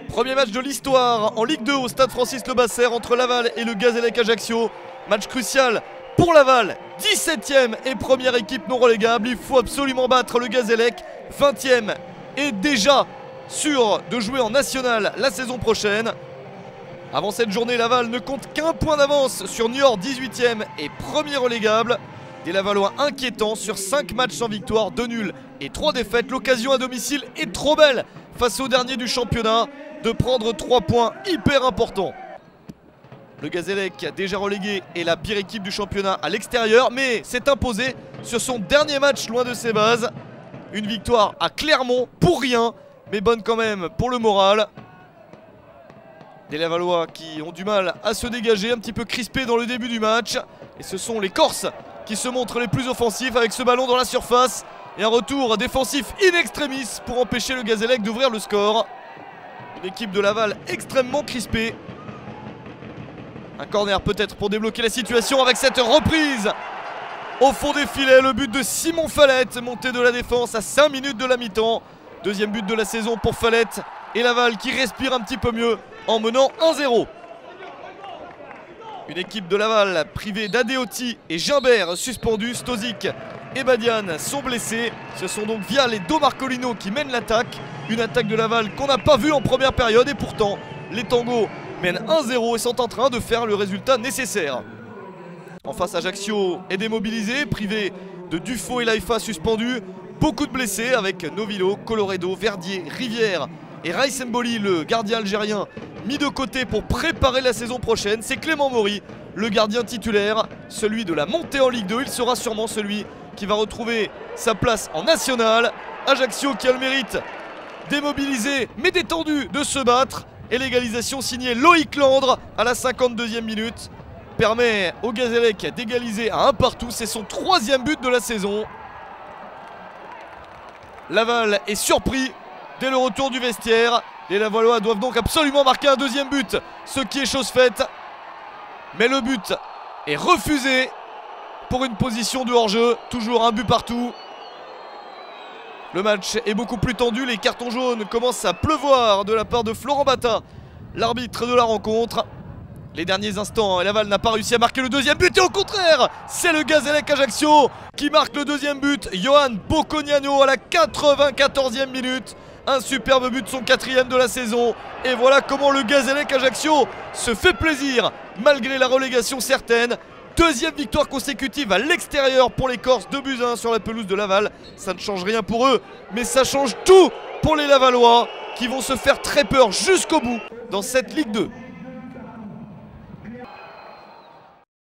Premier match de l'histoire en Ligue 2 au stade Francis Le Basser entre Laval et le Gazélec Ajaccio. Match crucial pour Laval, 17e et première équipe non relégable. Il faut absolument battre le Gazélec, 20e et déjà sûr de jouer en national la saison prochaine. Avant cette journée, Laval ne compte qu'un point d'avance sur Niort, 18e et premier relégable. Des Lavallois inquiétants sur 5 matchs sans victoire, 2 nuls et 3 défaites. L'occasion à domicile est trop belle face au dernier du championnat de prendre 3 points hyper importants. Le Gazélec, déjà relégué, est la pire équipe du championnat à l'extérieur, mais s'est imposé sur son dernier match loin de ses bases. Une victoire à Clermont pour rien, mais bonne quand même pour le moral. Des Lavallois qui ont du mal à se dégager, un petit peu crispés dans le début du match. Et ce sont les Corses qui se montrent les plus offensifs avec ce ballon dans la surface. Et un retour défensif in extremis pour empêcher le Gazélec d'ouvrir le score. Une équipe de Laval extrêmement crispée. Un corner peut-être pour débloquer la situation avec cette reprise au fond des filets. Le but de Simon Fallette, monté de la défense à 5 minutes de la mi-temps. Deuxième but de la saison pour Fallette. Et Laval qui respire un petit peu mieux en menant 1-0. Une équipe de Laval privée d'Adeoti et Gimbert suspendus. Stozic et Badian sont blessés. Ce sont donc Vial et Do Marcolino qui mènent l'attaque. Une attaque de Laval qu'on n'a pas vue en première période. Et pourtant, les Tangos mènent 1-0 et sont en train de faire le résultat nécessaire. En face, Ajaccio est démobilisé, privé de Dufaux et Laifa suspendus. Beaucoup de blessés avec Novilo, Coloredo, Verdier, Rivière et Raïs Mboli, le gardien algérien, mis de côté pour préparer la saison prochaine. C'est Clément Maury, le gardien titulaire, celui de la montée en Ligue 2. Il sera sûrement celui qui va retrouver sa place en national. Ajaccio qui a le mérite, démobilisé mais détendu, de se battre. Et l'égalisation signée Loïc Landre à la 52e minute permet au Gazélec d'égaliser à 1 partout. C'est son 3e but de la saison. Laval est surpris dès le retour du vestiaire. Les Lavallois doivent donc absolument marquer un 2e but, ce qui est chose faite. Mais le but est refusé pour une position de hors-jeu. Toujours un but partout. Le match est beaucoup plus tendu. Les cartons jaunes commencent à pleuvoir de la part de Florent Bata, l'arbitre de la rencontre. Les derniers instants, Laval n'a pas réussi à marquer le 2e but. Et au contraire, c'est le Gazélec Ajaccio qui marque le 2e but. Johan Bocognano à la 94e minute. Un superbe but, son 4e de la saison. Et voilà comment le Gazélec Ajaccio se fait plaisir malgré la relégation certaine. 2e victoire consécutive à l'extérieur pour les Corses, 2-1 sur la pelouse de Laval. Ça ne change rien pour eux, mais ça change tout pour les Lavallois qui vont se faire très peur jusqu'au bout dans cette Ligue 2.